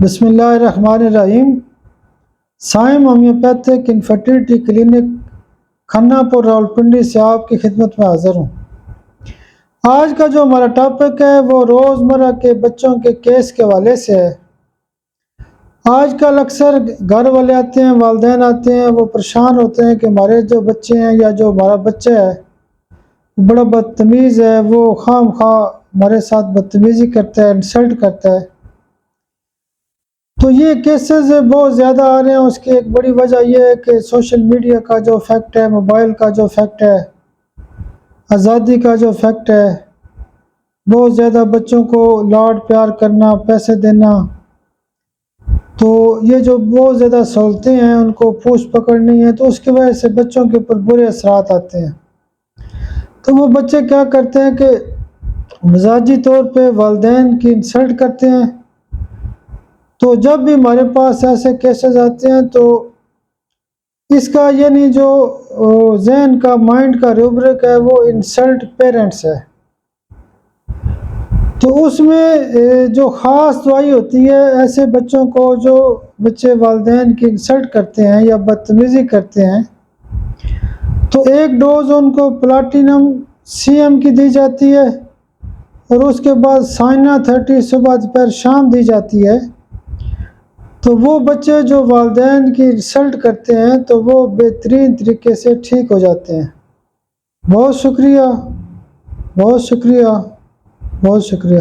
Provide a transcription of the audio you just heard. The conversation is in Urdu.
بسم اللہ الرحمن الرحیم۔ سائم ہومیوپیتھک انفرٹیلٹی کلینک کھنہ پور راولپنڈی سے آپ کی خدمت میں حاضر ہوں۔ آج کا جو ہمارا ٹاپک ہے وہ روزمرہ کے بچوں کے کیس کے حوالے سے ہے۔ آج کل اکثر گھر والے آتے ہیں، والدین آتے ہیں، وہ پریشان ہوتے ہیں کہ ہمارے جو بچے ہیں یا جو ہمارا بچہ ہے بڑا بدتمیز ہے، وہ خواہ مخواہ ہمارے ساتھ بدتمیزی کرتا ہے، انسلٹ کرتا ہے۔ تو یہ کیسز بہت زیادہ آ رہے ہیں۔ اس کی ایک بڑی وجہ یہ ہے کہ سوشل میڈیا کا جو افیکٹ ہے، موبائل کا جو افیکٹ ہے، آزادی کا جو افیکٹ ہے، بہت زیادہ بچوں کو لاڈ پیار کرنا، پیسے دینا، تو یہ جو بہت زیادہ سہولتیں ہیں ان کو پوچھ پکڑنی ہے، تو اس کی وجہ سے بچوں کے اوپر برے اثرات آتے ہیں۔ تو وہ بچے کیا کرتے ہیں کہ مزاجی طور پہ والدین کی انسلٹ کرتے ہیں۔ تو جب بھی ہمارے پاس ایسے کیسز آتے ہیں تو اس کا یعنی جو ذہن کا مائنڈ کا روبرک ہے وہ انسلٹ پیرنٹس ہے۔ تو اس میں جو خاص دوائی ہوتی ہے ایسے بچوں کو جو بچے والدین کی انسلٹ کرتے ہیں یا بدتمیزی کرتے ہیں، تو ایک ڈوز ان کو پلاٹینم CM کی دی جاتی ہے اور اس کے بعد سائنا 30 صبح دوپہر شام دی جاتی ہے۔ تو وہ بچے جو والدین کی انسلٹ کرتے ہیں تو وہ بہترین طریقے سے ٹھیک ہو جاتے ہیں۔ بہت شکریہ، بہت شکریہ، بہت شکریہ۔